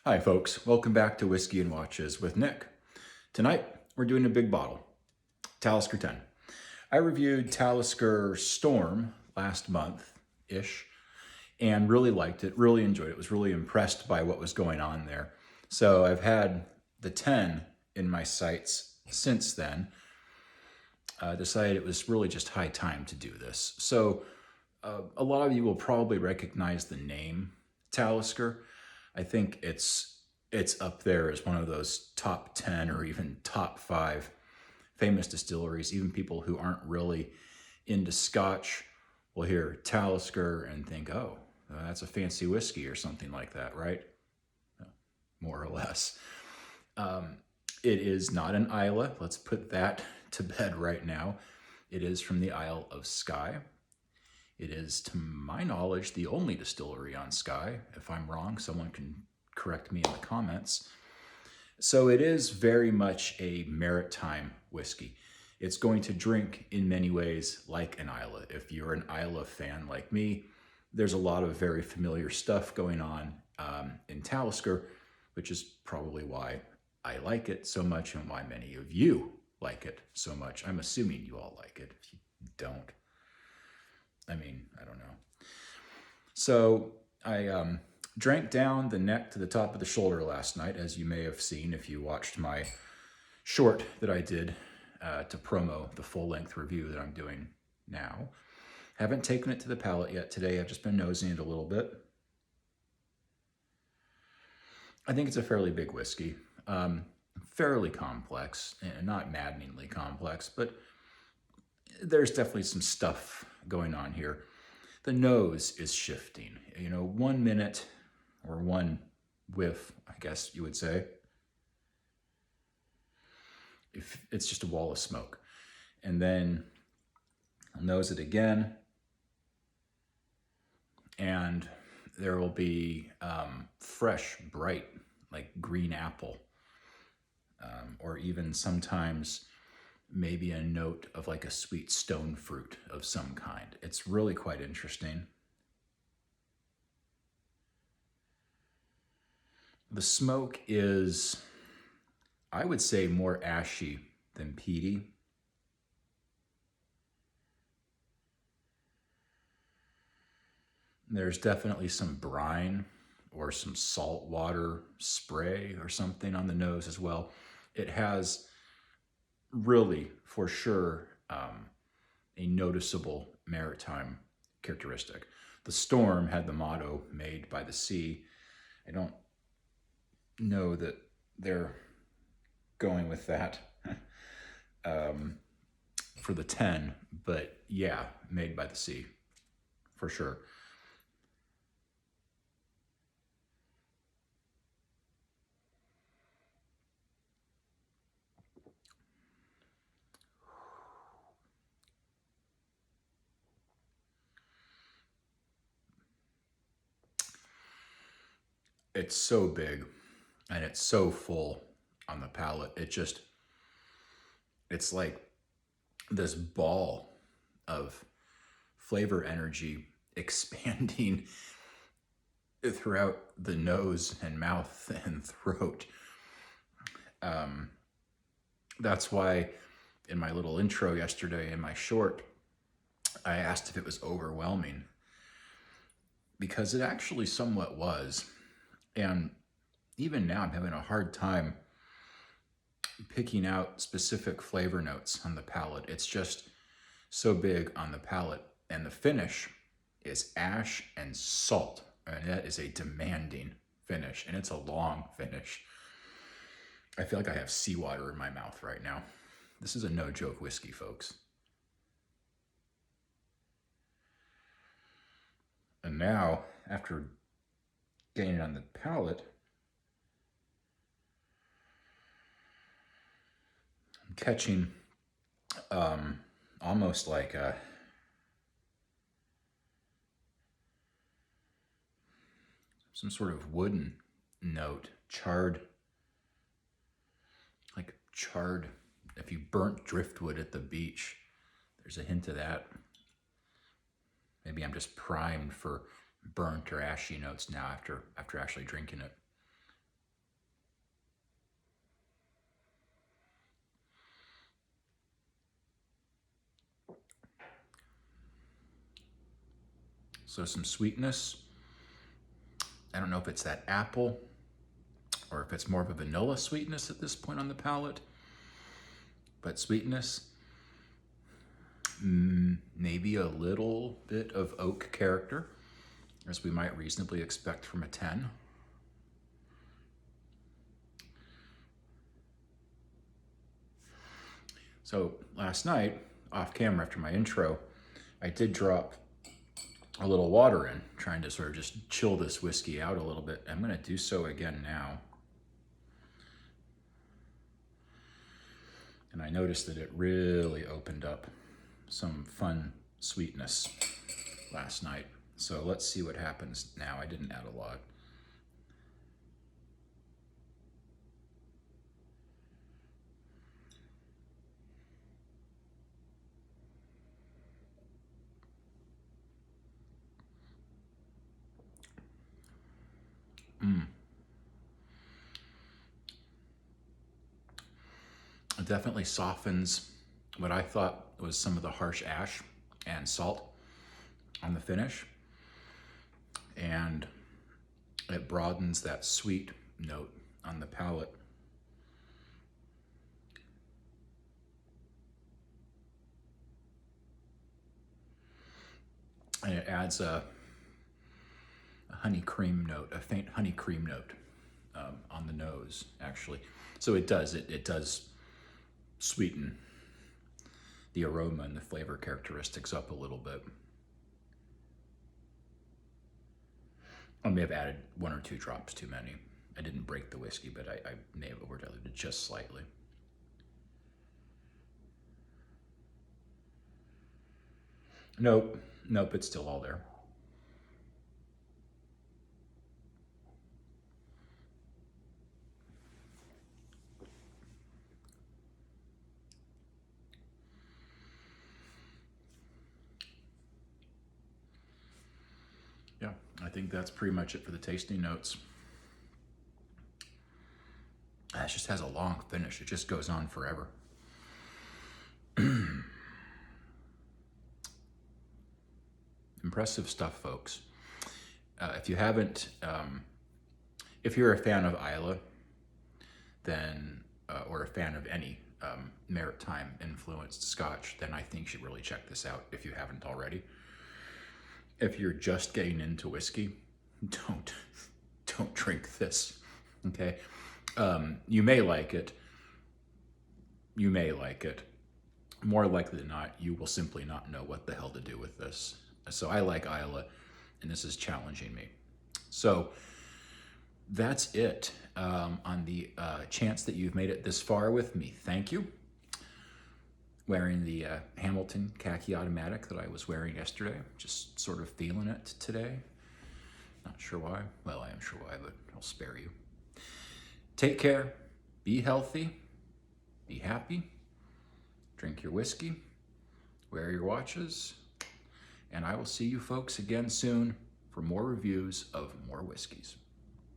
Hi folks, welcome back to Whiskey and Watches with Nick. Tonight, we're doing a big bottle, Talisker 10. I reviewed Talisker Storm last month-ish and really liked it, really enjoyed it, was really impressed by what was going on there. So I've had the 10 in my sights since then. Decided it was really just high time to do this. So a lot of you will probably recognize the name Talisker. I think it's up there as one of those top 10 or even top 5 famous distilleries. Even people who aren't really into Scotch will hear Talisker and think, oh, that's a fancy whiskey or something like that, right? More or less. It is not an Islay. Let's put that to bed right now. It is from the Isle of Skye. It is, to my knowledge, the only distillery on Skye. If I'm wrong, someone can correct me in the comments. So it is very much a maritime whiskey. It's going to drink in many ways like an Islay. If you're an Islay fan like me, there's a lot of very familiar stuff going on in Talisker, which is probably why I like it so much and why many of you like it so much. I'm assuming you all like it. If you don't, I mean, I don't know. So I drank down the neck to the top of the shoulder last night, as you may have seen if you watched my short that I did to promo the full-length review that I'm doing now. Haven't taken it to the palate yet today. I've just been nosing it a little bit. I think it's a fairly big whiskey, fairly complex, and not maddeningly complex, but there's definitely some stuff going on here. The nose is shifting. 1 minute or one whiff, I guess you would say, if it's just a wall of smoke. And then I'll nose it again, and there will be fresh, bright, like green apple, or even sometimes maybe a note of like a sweet stone fruit of some kind. It's really quite interesting. The smoke is, I would say, more ashy than peaty. There's definitely some brine or some salt water spray or something on the nose as well. It has really, for sure, a noticeable maritime characteristic. The Storm had the motto, "Made by the Sea." I don't know that they're going with that for the 10, but yeah, made by the sea, for sure. It's so big and it's so full on the palate. It's like this ball of flavor energy expanding throughout the nose and mouth and throat. That's why in my little intro yesterday in my short, I asked if it was overwhelming, because it actually somewhat was. And even now I'm having a hard time picking out specific flavor notes on the palate. It's just so big on the palate. And the finish is ash and salt. And that is a demanding finish. And it's a long finish. I feel like I have seawater in my mouth right now. This is a no-joke whiskey, folks. And now, after getting it on the palate, I'm catching almost like some sort of wooden note, charred, like charred. If you burnt driftwood at the beach, there's a hint of that. Maybe I'm just primed for burnt or ashy notes now after actually drinking it. So some sweetness. I don't know if it's that apple or if it's more of a vanilla sweetness at this point on the palate, but sweetness. Maybe a little bit of oak character, as we might reasonably expect from a 10. So last night, off camera after my intro, I did drop a little water in, trying to sort of just chill this whiskey out a little bit. I'm gonna do so again now. And I noticed that it really opened up some fun sweetness last night. So let's see what happens now. I didn't add a lot. It definitely softens what I thought was some of the harsh ash and salt on the finish. And it broadens that sweet note on the palate. And it adds a honey cream note, a faint honey cream note on the nose, actually. So it does sweeten the aroma and the flavor characteristics up a little bit. I may have added 1 or 2 drops too many. I didn't break the whiskey, but I may have over-diluted just slightly. Nope, it's still all there. Yeah, I think that's pretty much it for the tasting notes. It just has a long finish. It just goes on forever. Impressive stuff, folks. If you haven't, if you're a fan of Islay, then, or a fan of any Maritime influenced Scotch, then I think you should really check this out if you haven't already. If you're just getting into whiskey, don't drink this, okay? You may like it. You may like it. More likely than not, you will simply not know what the hell to do with this. So I like Islay, and this is challenging me. So that's it on the chance that you've made it this far with me. Thank you. Wearing the Hamilton khaki automatic that I was wearing yesterday. Just sort of feeling it today. Not sure why. Well, I am sure why, but I'll spare you. Take care. Be healthy. Be happy. Drink your whiskey. Wear your watches. And I will see you folks again soon for more reviews of more whiskeys.